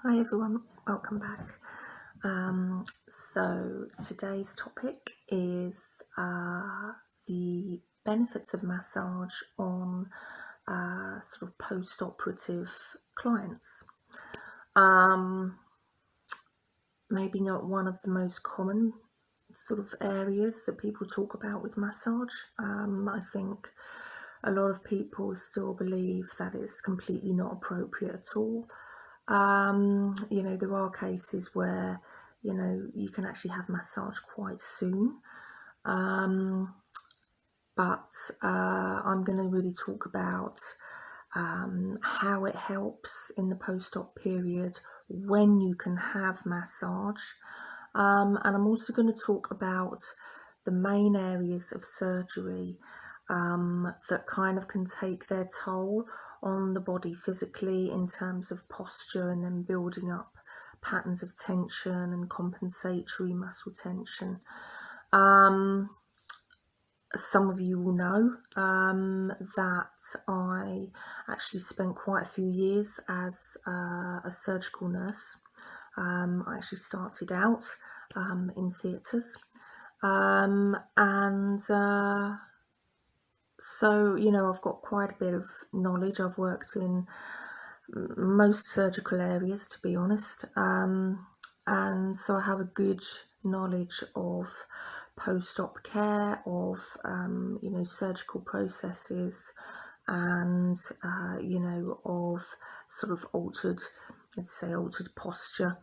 Hi everyone, welcome back. So today's topic is the benefits of massage on sort of post-operative clients. Maybe not one of the most common sort of areas that people talk about with massage. I think a lot of people still believe that it's completely not appropriate at all. There are cases where, you can actually have massage quite soon. But I'm going to really talk about how it helps in the post-op period when you can have massage. And I'm also going to talk about the main areas of surgery that kind of can take their toll on the body physically in terms of posture, and then building up patterns of tension and compensatory muscle tension. Some of you will know that I actually spent quite a few years as a surgical nurse. I actually started out in theatres, so, I've got quite a bit of knowledge. I've worked in most surgical areas, to be honest, and so I have a good knowledge of post-op care, of surgical processes, and of sort of altered posture,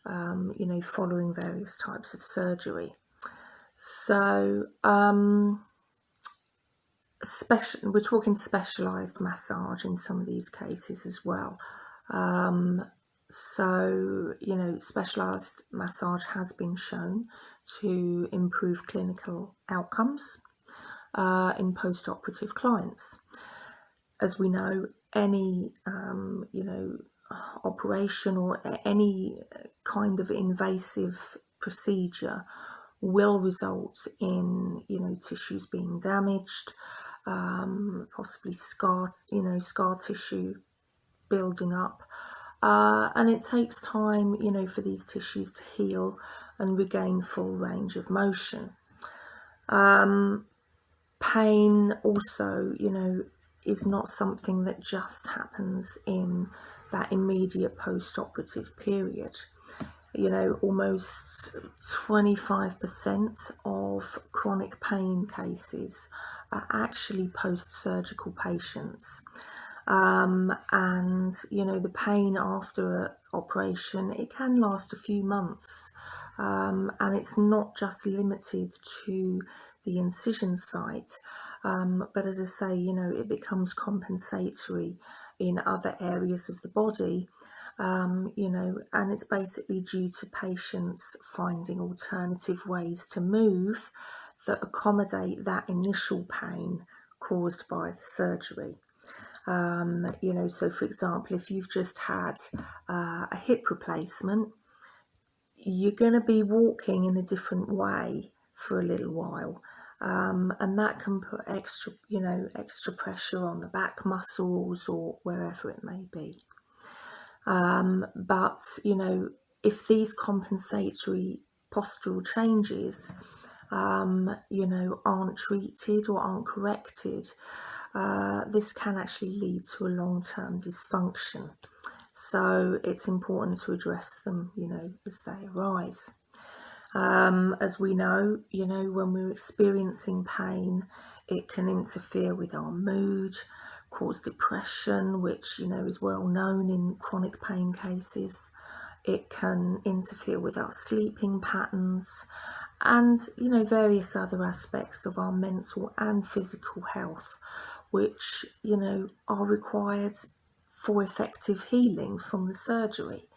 following various types of surgery. So we're talking specialised massage in some of these cases as well. Specialised massage has been shown to improve clinical outcomes in post-operative clients. As we know, any operation or any kind of invasive procedure will result in tissues being damaged, possibly scar tissue building up, and it takes time for these tissues to heal and regain full range of motion. Pain also is not something that just happens in that immediate post-operative period. Almost 25% of chronic pain cases are actually post-surgical patients. And the pain after operation, it can last a few months, and it's not just limited to the incision site, but as I say, it becomes compensatory in other areas of the body, and it's basically due to patients finding alternative ways to move that accommodate that initial pain caused by the surgery. So for example, if you've just had a hip replacement, you're going to be walking in a different way for a little while, and that can put extra pressure on the back muscles or wherever it may be. But if these compensatory postural changes aren't treated or aren't corrected, this can actually lead to a long-term dysfunction. So it's important to address them, as they arise. As we know, when we're experiencing pain, it can interfere with our mood, cause depression, which, is well known in chronic pain cases. It can interfere with our sleeping patterns and, various other aspects of our mental and physical health, which, are required for effective healing from the surgery.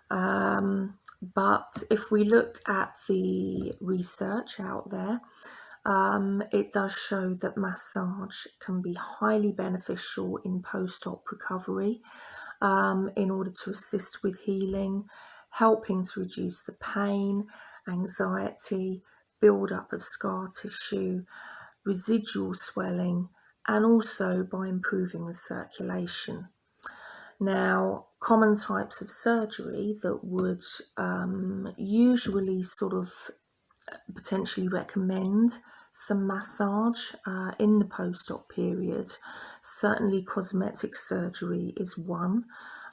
But if we look at the research out there, it does show that massage can be highly beneficial in post-op recovery, in order to assist with healing, helping to reduce the pain, anxiety, build-up of scar tissue, residual swelling, and also by improving the circulation. Now, common types of surgery that would usually sort of potentially recommend some massage in the post-op period. Certainly cosmetic surgery is one.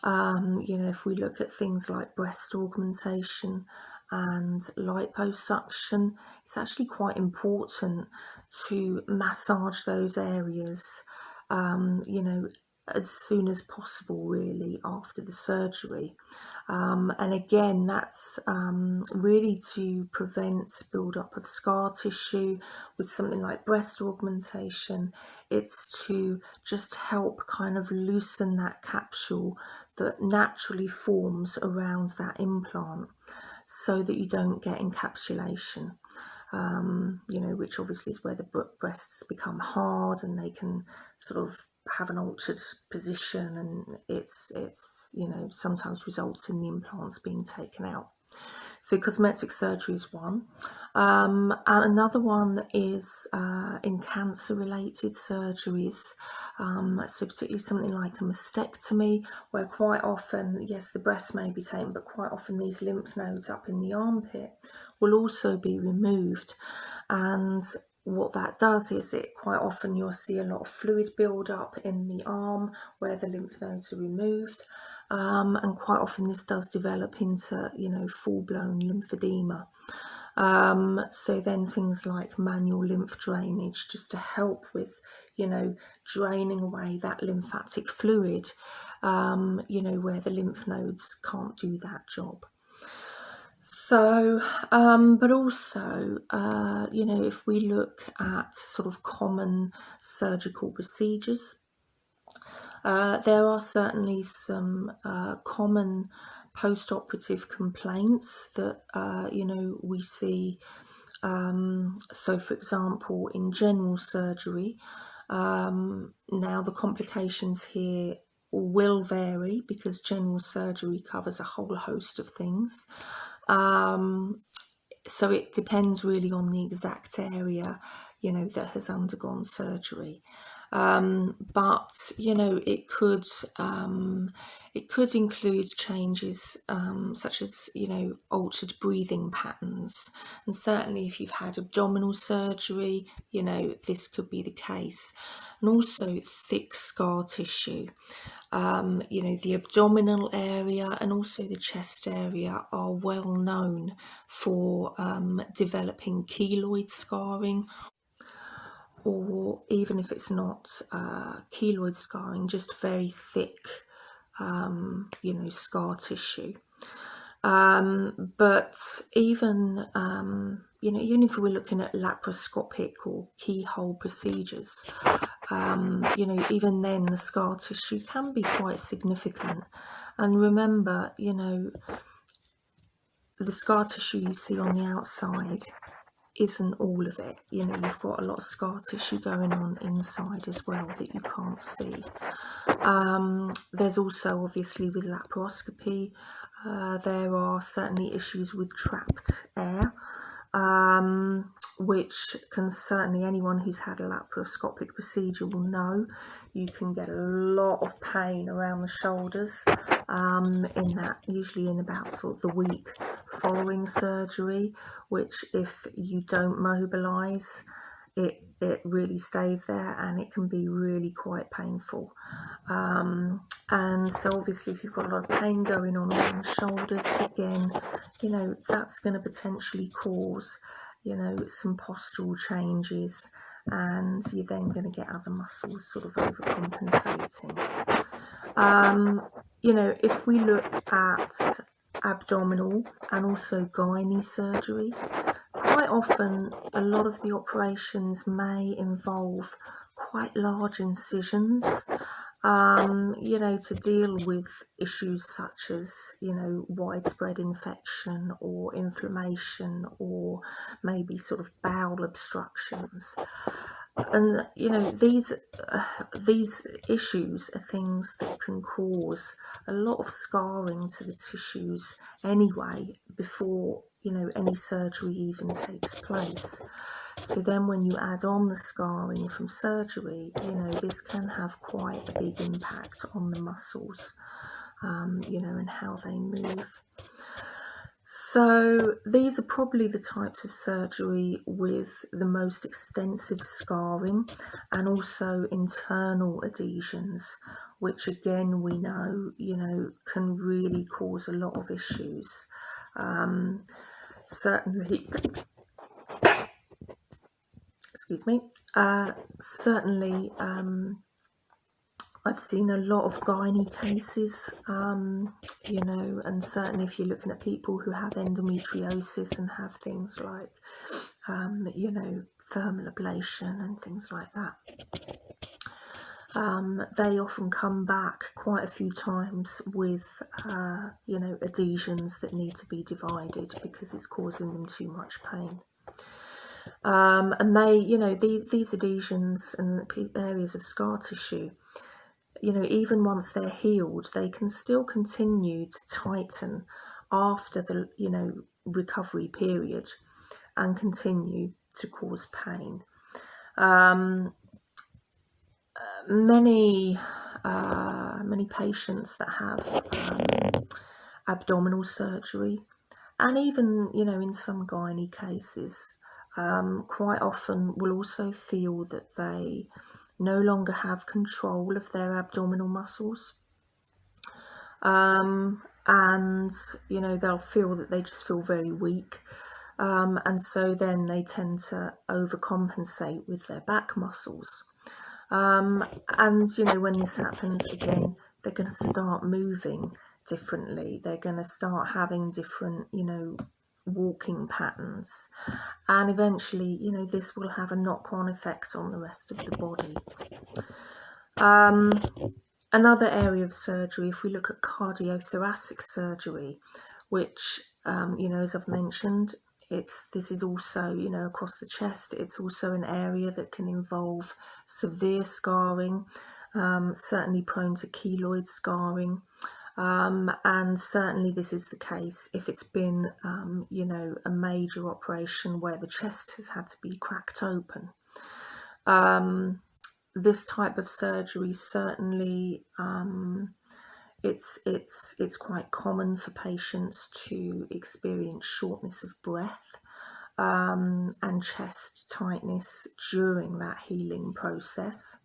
If we look at things like breast augmentation and liposuction, it's actually quite important to massage those areas, as soon as possible, really, after the surgery. And again, that's really to prevent build-up of scar tissue. With something like breast augmentation, it's to just help kind of loosen that capsule that naturally forms around that implant, so that you don't get encapsulation. Which obviously is where the breasts become hard and they can sort of have an altered position, and it's sometimes results in the implants being taken out. So cosmetic surgery is one. And another one is in cancer-related surgeries. So particularly something like a mastectomy, where quite often, yes, the breast may be taken, but quite often these lymph nodes up in the armpit will also be removed. And what that does is quite often you'll see a lot of fluid build up in the arm where the lymph nodes are removed. And quite often this does develop into, full-blown lymphedema. So then things like manual lymph drainage, just to help with, draining away that lymphatic fluid, where the lymph nodes can't do that job. So, but also, if we look at sort of common surgical procedures, there are certainly some common post-operative complaints that, we see. So, for example, in general surgery, now the complications here will vary because general surgery covers a whole host of things. So it depends really on the exact area, that has undergone surgery. But it could include changes such as altered breathing patterns, and certainly if you've had abdominal surgery, this could be the case, and also thick scar tissue. The abdominal area and also the chest area are well known for developing keloid scarring, or even if it's not keloid scarring, just very thick, scar tissue. But even, even if we're looking at laparoscopic or keyhole procedures, even then the scar tissue can be quite significant. And remember, the scar tissue you see on the outside isn't all of it. You've got a lot of scar tissue going on inside as well that you can't see. There's also, obviously, with laparoscopy, there are certainly issues with trapped air, which can certainly, anyone who's had a laparoscopic procedure will know, you can get a lot of pain around the shoulders, usually in about sort of the week following surgery, which if you don't mobilise, it really stays there and it can be really quite painful. And so obviously if you've got a lot of pain going on around the shoulders, again, that's going to potentially cause, some postural changes, and you're then going to get other muscles sort of overcompensating. If we look at abdominal and also gynae surgery, quite often a lot of the operations may involve quite large incisions, to deal with issues such as, widespread infection or inflammation, or maybe sort of bowel obstructions. And, these issues are things that can cause a lot of scarring to the tissues anyway, before, any surgery even takes place. So then when you add on the scarring from surgery, this can have quite a big impact on the muscles. you know, and how they move. So these are probably the types of surgery with the most extensive scarring and also internal adhesions, which again we know, you know, can really cause a lot of issues. Certainly, excuse me, certainly I've seen a lot of gynae cases, you know, and certainly if you're looking at people who have endometriosis and have things like, you know, thermal ablation and things like that, they often come back quite a few times with, you know, adhesions that need to be divided because it's causing them too much pain. And they, you know, these adhesions and areas of scar tissue, you know, even once they're healed, they can still continue to tighten after the, you know, recovery period and continue to cause pain. Many patients that have abdominal surgery, and even, you know, in some gynae cases, quite often will also feel that they no longer have control of their abdominal muscles. And, you know, they'll feel that they just feel very weak. And so then they tend to overcompensate with their back muscles. And, you know, when this happens again, they're going to start moving differently. They're going to start having different, you know, walking patterns. And eventually, you know, this will have a knock-on effect on the rest of the body. Another area of surgery, if we look at cardiothoracic surgery, which, you know, as I've mentioned, this is also, you know, across the chest. It's also an area that can involve severe scarring, certainly prone to keloid scarring. And certainly this is the case if it's been, you know, a major operation where the chest has had to be cracked open. This type of surgery certainly, it's quite common for patients to experience shortness of breath and chest tightness during that healing process,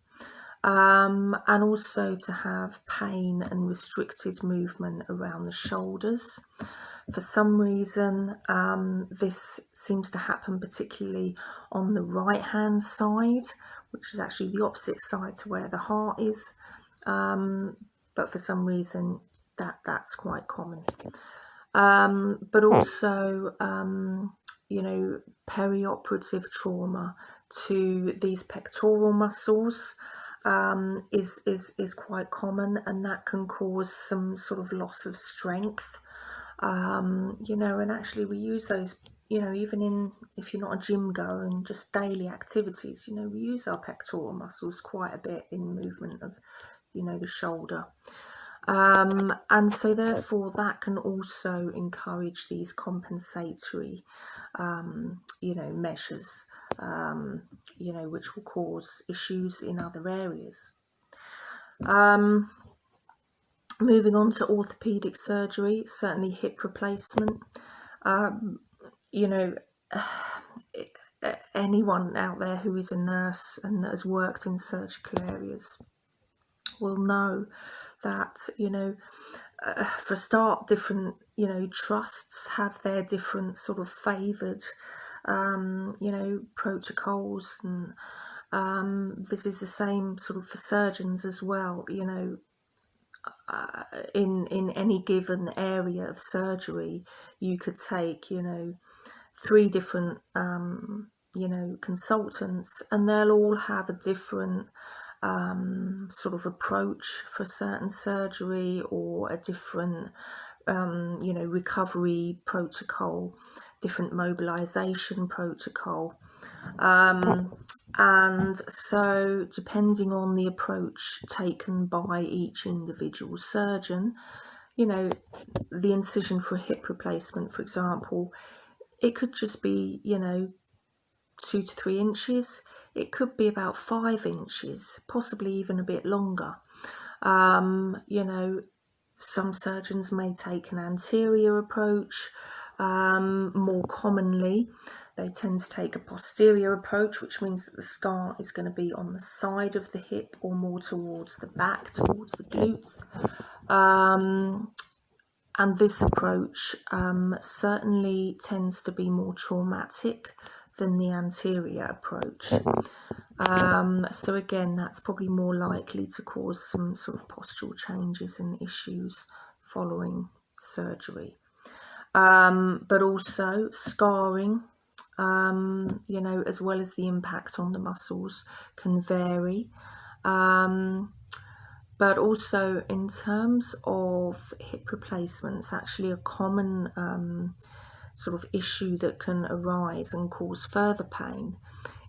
and also to have pain and restricted movement around the shoulders. For some reason, this seems to happen particularly on the right hand side, which is actually the opposite side to where the heart is, but for some reason that's quite common. But also, you know, perioperative trauma to these pectoral muscles is quite common, and that can cause some sort of loss of strength. You know, and actually we use those, you know, even if you're not a gym goer and just daily activities, you know, we use our pectoral muscles quite a bit in movement of, you know, the shoulder. And so therefore that can also encourage these compensatory, you know, measures, you know, which will cause issues in other areas. Moving on to orthopedic surgery, certainly hip replacement. You know, anyone out there who is a nurse and that has worked in surgical areas will know that, you know, for a start, different, you know, trusts have their different sort of favoured, you know, protocols, and this is the same sort of for surgeons as well. You know, in any given area of surgery, you could take, you know, 3 different, you know, consultants, and they'll all have a different sort of approach for certain surgery, or a different, you know, recovery protocol, different mobilization protocol. And so depending on the approach taken by each individual surgeon, you know, the incision for a hip replacement, for example, it could just be, you know, 2 to 3 inches. It could be about 5 inches, possibly even a bit longer. You know, Some surgeons may take an anterior approach. More commonly, they tend to take a posterior approach, which means that the scar is going to be on the side of the hip or more towards the back, towards the glutes. And this approach certainly tends to be more traumatic than the anterior approach. So again, that's probably more likely to cause some sort of postural changes and issues following surgery. But also scarring, you know, as well as the impact on the muscles can vary. But also in terms of hip replacements, actually a common sort of issue that can arise and cause further pain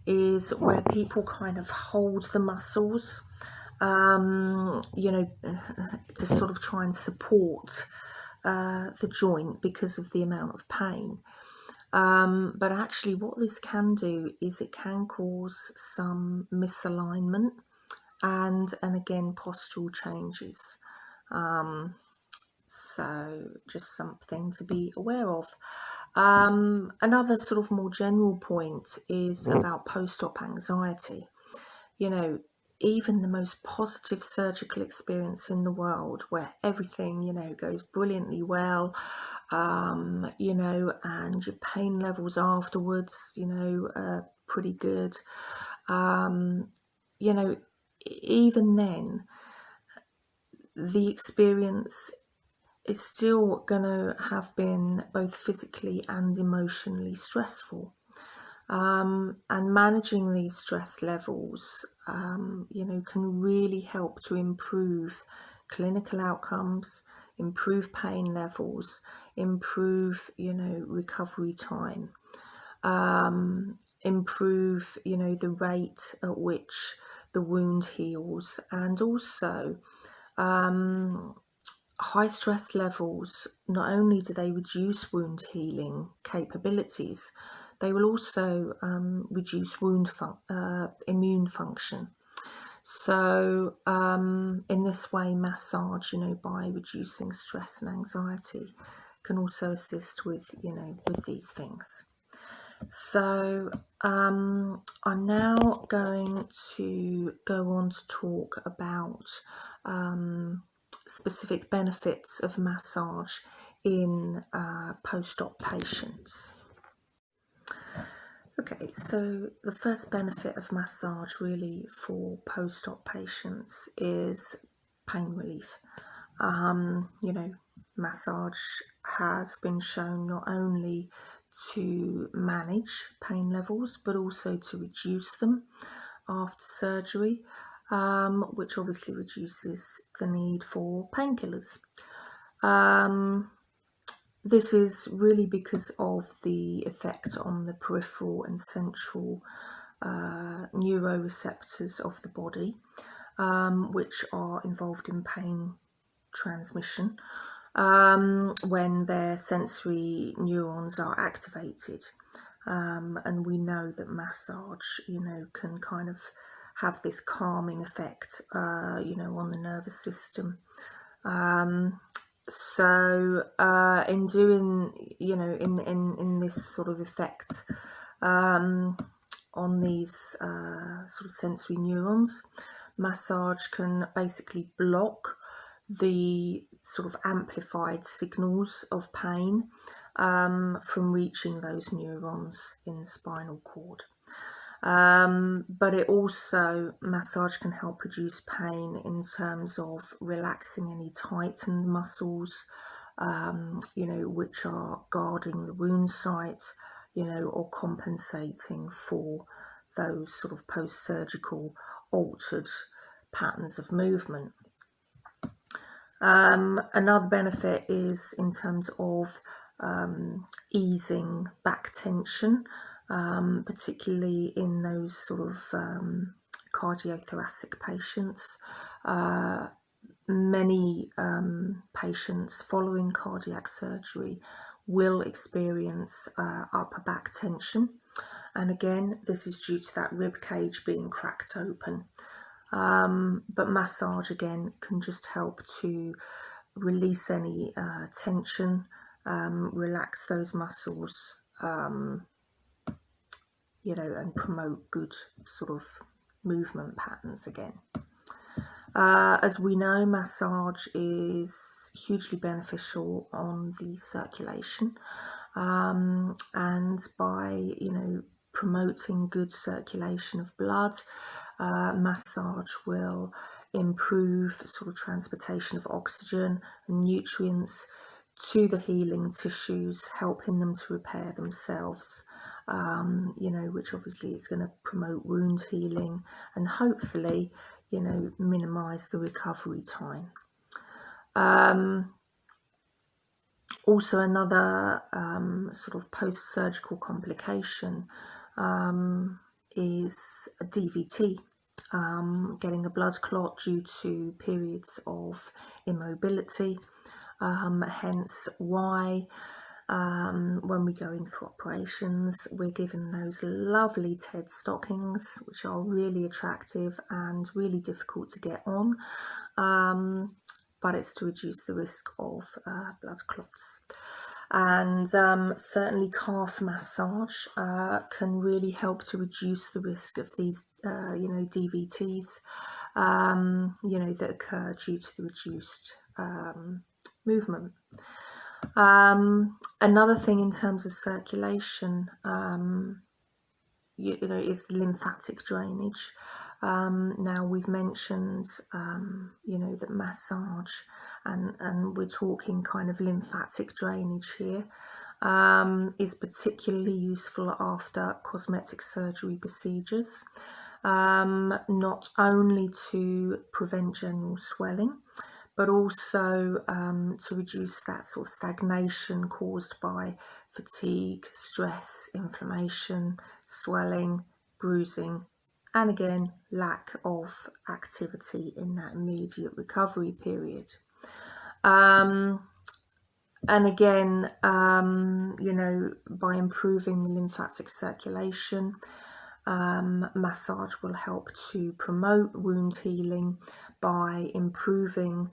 is where people kind of hold the muscles, you know, to sort of try and support the joint because of the amount of pain. But actually what this can do is it can cause some misalignment and again postural changes. So just something to be aware of. Another sort of more general point is about post-op anxiety. You know, even the most positive surgical experience in the world where everything, you know, goes brilliantly well, you know, and your pain levels afterwards, you know, are pretty good. You know, even then, the experience is still going to have been both physically and emotionally stressful. And managing these stress levels, you know, can really help to improve clinical outcomes, improve pain levels, improve, you know, recovery time, improve, you know, the rate at which the wound heals, and also high stress levels, not only do they reduce wound healing capabilities, they will also reduce immune function. So in this way, massage, you know, by reducing stress and anxiety, can also assist with, you know, with these things. So I'm now going to go on to talk about specific benefits of massage in post-op patients. Okay, so the first benefit of massage really for post-op patients is pain relief. You know, massage has been shown not only to manage pain levels but also to reduce them after surgery, which obviously reduces the need for painkillers. This is really because of the effect on the peripheral and central neuroreceptors of the body, which are involved in pain transmission when their sensory neurons are activated. And we know that massage, you know, can kind of have this calming effect, you know, on the nervous system. So in doing, you know, in this sort of effect on these sort of sensory neurons, massage can basically block the sort of amplified signals of pain from reaching those neurons in the spinal cord. But it also, massage can help reduce pain in terms of relaxing any tightened muscles, you know, which are guarding the wound site, you know, or compensating for those sort of post-surgical altered patterns of movement. Another benefit is in terms of easing back tension, particularly in those sort of cardiothoracic patients. Many patients following cardiac surgery will experience upper back tension, and again, this is due to that rib cage being cracked open. But massage again can just help to release any tension, relax those muscles, and promote good sort of movement patterns again. As we know, massage is hugely beneficial on the circulation, and by promoting good circulation of blood, massage will improve sort of transportation of oxygen and nutrients to the healing tissues, helping them to repair themselves, which obviously is going to promote wound healing and hopefully minimize the recovery time. Also, another sort of post-surgical complication is a DVT, getting a blood clot due to periods of immobility. Hence why when we go in for operations, we're given those lovely TED stockings, which are really attractive and really difficult to get on, but it's to reduce the risk of blood clots. And certainly calf massage can really help to reduce the risk of these DVTs that occur due to the reduced movement. Another thing in terms of circulation, is the lymphatic drainage. Now we've mentioned, that massage, and we're talking kind of lymphatic drainage here, is particularly useful after cosmetic surgery procedures, not only to prevent general swelling, but also to reduce that sort of stagnation caused by fatigue, stress, inflammation, swelling, bruising, and again, lack of activity in that immediate recovery period. And again, by improving the lymphatic circulation, massage will help to promote wound healing by improving,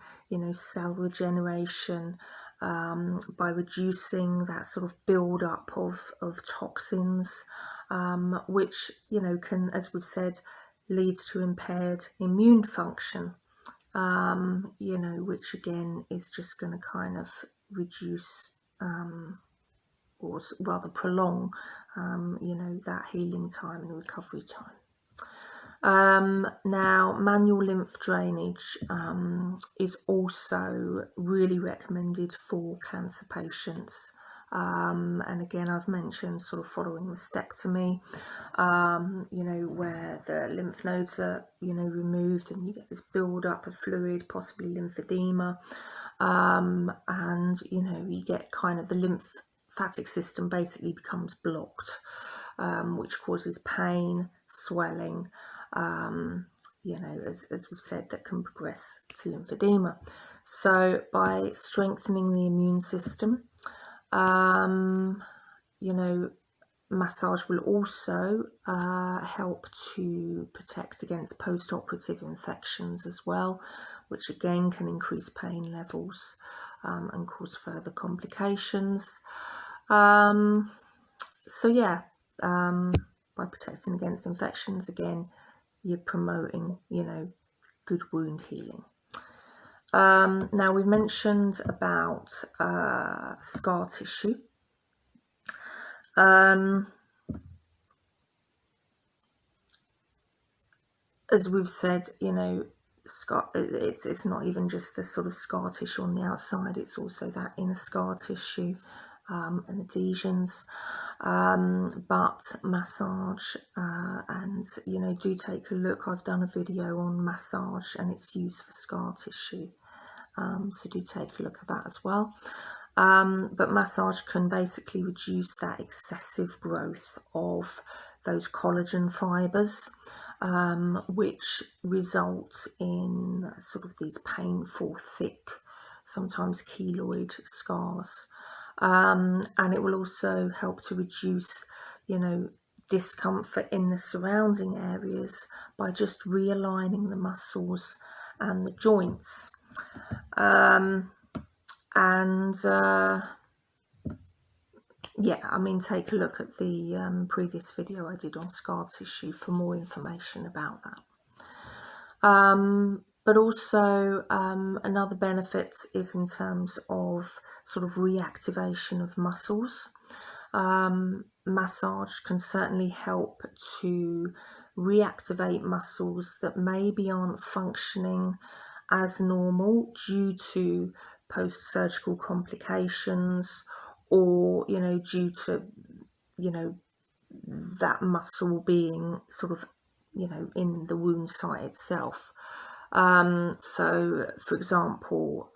cell regeneration, by reducing that sort of build up of toxins, which, can, as we've said, leads to impaired immune function, which again is just going to kind of reduce or rather prolong, that healing time and recovery time. Now, manual lymph drainage is also really recommended for cancer patients. And again, I've mentioned sort of following mastectomy, where the lymph nodes are, removed and you get this build up of fluid, possibly lymphedema, and, you get kind of the lymphatic system basically becomes blocked, which causes pain, swelling, as we've said, that can progress to lymphedema. So by strengthening the immune system, massage will also help to protect against post-operative infections as well, which again can increase pain levels and cause further complications. So yeah, by protecting against infections, again, you're promoting, good wound healing. Now, we've mentioned about scar tissue. As we've said, it's not even just the sort of scar tissue on the outside, it's also that inner scar tissue and adhesions. But massage, and do take a look. I've done a video on massage and its use for scar tissue, so do take a look at that as well. But massage can basically reduce that excessive growth of those collagen fibers, which result in sort of these painful, thick, sometimes keloid scars. And it will also help to reduce, discomfort in the surrounding areas by just realigning the muscles and the joints. And yeah, I mean, take a look at the previous video I did on scar tissue for more information about that. But also another benefit is in terms of sort of reactivation of muscles. Massage can certainly help to reactivate muscles that maybe aren't functioning as normal due to post-surgical complications, or due to that muscle being sort of in the wound site itself. So for example,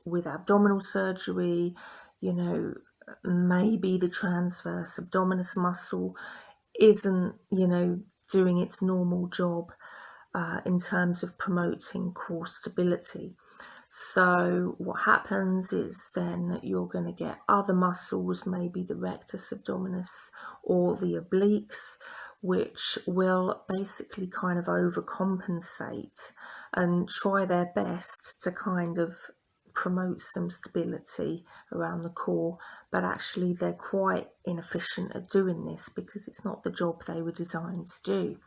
with abdominal surgery, maybe the transverse abdominis muscle isn't doing its normal job in terms of promoting core stability. So what happens is then you're going to get other muscles, maybe the rectus abdominis or the obliques, which will basically kind of overcompensate and try their best to kind of promote some stability around the core, but actually they're quite inefficient at doing this because it's not the job they were designed to do.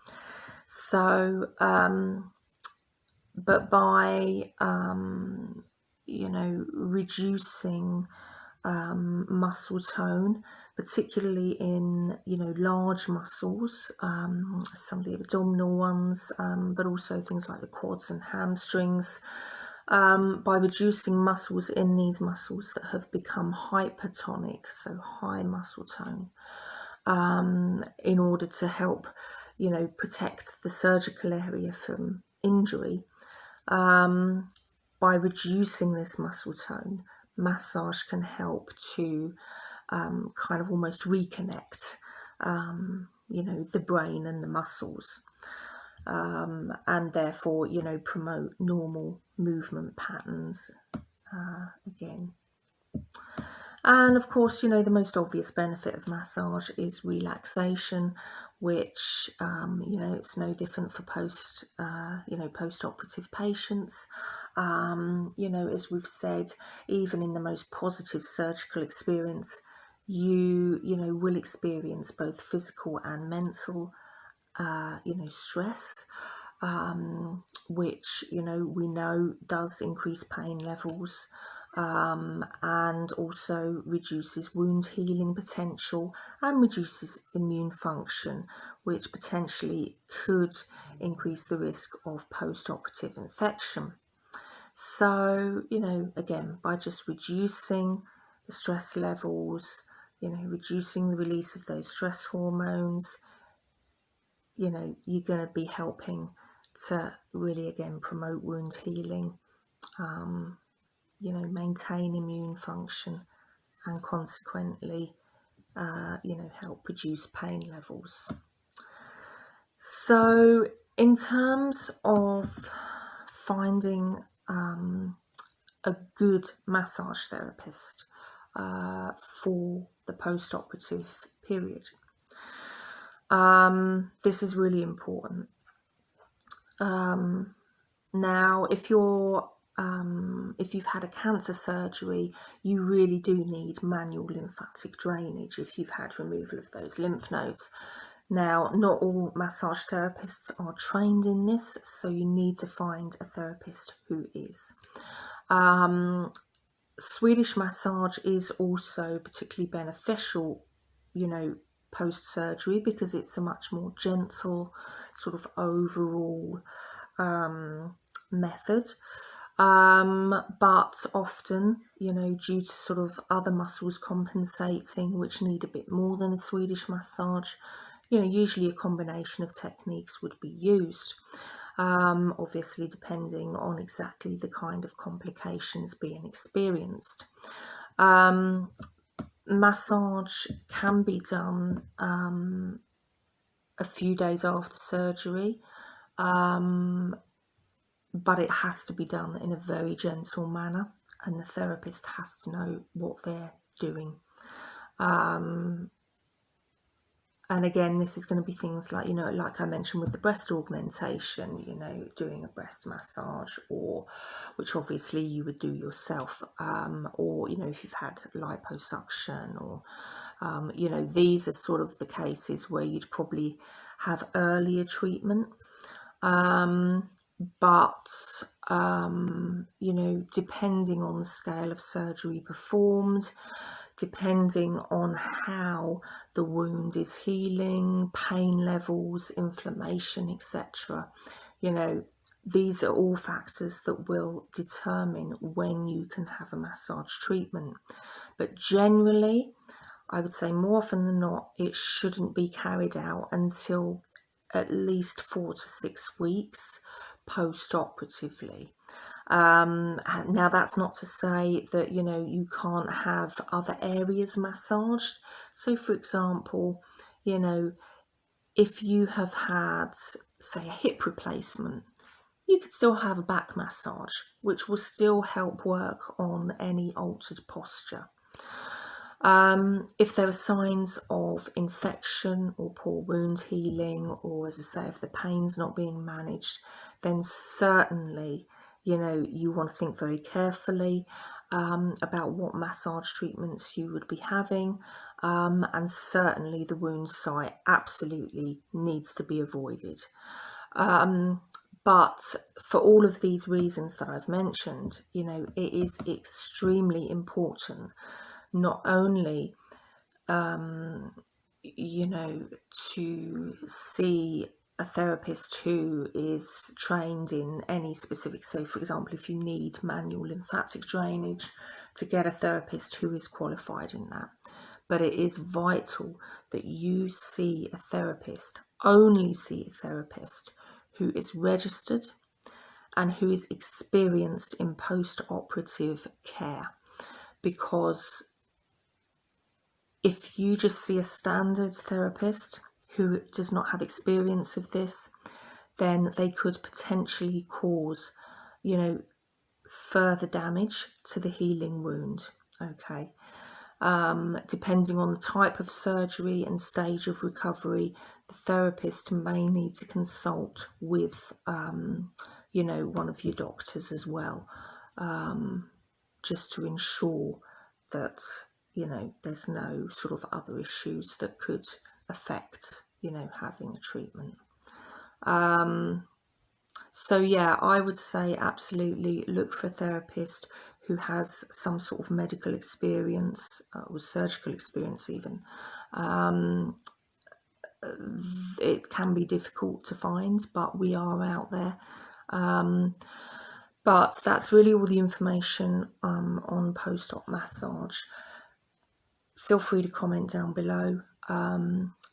So but by reducing muscle tone, particularly in large muscles, some of the abdominal ones, but also things like the quads and hamstrings, by reducing muscles in these muscles that have become hypertonic, so high muscle tone, in order to help protect the surgical area from injury. By reducing this muscle tone, massage can help to kind of almost reconnect the brain and the muscles, and therefore promote normal movement patterns again. And of course, the most obvious benefit of massage is relaxation, which, it's no different for post-operative patients. As we've said, even in the most positive surgical experience, you will experience both physical and mental, stress, which, we know does increase pain levels. And also reduces wound healing potential and reduces immune function, which potentially could increase the risk of post-operative infection. So, again, by just reducing the stress levels, reducing the release of those stress hormones, you're going to be helping to really, again, promote wound healing, maintain immune function, and consequently, help reduce pain levels. So in terms of finding a good massage therapist for the post-operative period, this is really important. Now, if you've had a cancer surgery, you really do need manual lymphatic drainage if you've had removal of those lymph nodes. Now, not all massage therapists are trained in this, so you need to find a therapist who is. Swedish massage is also particularly beneficial, post-surgery, because it's a much more gentle sort of overall method. But often, due to sort of other muscles compensating, which need a bit more than a Swedish massage, usually a combination of techniques would be used, obviously depending on exactly the kind of complications being experienced. Massage can be done a few days after surgery, but it has to be done in a very gentle manner, and the therapist has to know what they're doing. And again, this is going to be things like, like I mentioned with the breast augmentation, doing a breast massage, or which obviously you would do yourself, or, if you've had liposuction, or, these are sort of the cases where you'd probably have earlier treatment. But, depending on the scale of surgery performed, depending on how the wound is healing, pain levels, inflammation, etc. These are all factors that will determine when you can have a massage treatment. But generally, I would say more often than not, it shouldn't be carried out until at least 4 to 6 weeks post-operatively. Now, that's not to say that, you can't have other areas massaged. So, for example, if you have had, say, a hip replacement, you could still have a back massage, which will still help work on any altered posture. If there are signs of infection or poor wound healing, or as I say, if the pain's not being managed, then certainly, you want to think very carefully about what massage treatments you would be having. And certainly the wound site absolutely needs to be avoided. But for all of these reasons that I've mentioned, it is extremely important not only, to see a therapist who is trained in any specific, so for example, if you need manual lymphatic drainage, to get a therapist who is qualified in that. But it is vital that you see a therapist, only see a therapist who is registered and who is experienced in post-operative care, because if you just see a standard therapist who does not have experience of this, then they could potentially cause, further damage to the healing wound. Okay. Depending on the type of surgery and stage of recovery, the therapist may need to consult with, one of your doctors as well, just to ensure that, there's no sort of other issues that could affect, having a treatment. So yeah, I would say absolutely look for a therapist who has some sort of medical experience, or surgical experience even. It can be difficult to find, but we are out there. But that's really all the information on post-op massage. Feel free to comment down below.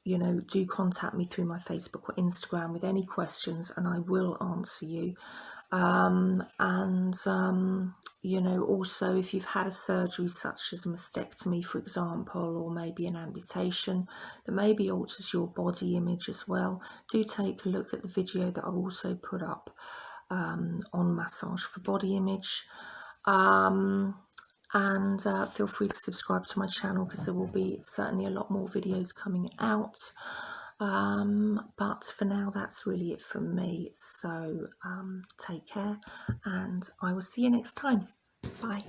Do contact me through my Facebook or Instagram with any questions, and I will answer you. Also, if you've had a surgery such as a mastectomy, for example, or maybe an amputation that maybe alters your body image as well, do take a look at the video that I've also put up on massage for body image. And feel free to subscribe to my channel, because there will be certainly a lot more videos coming out. But for now, that's really it from me. So take care, and I will see you next time. Bye.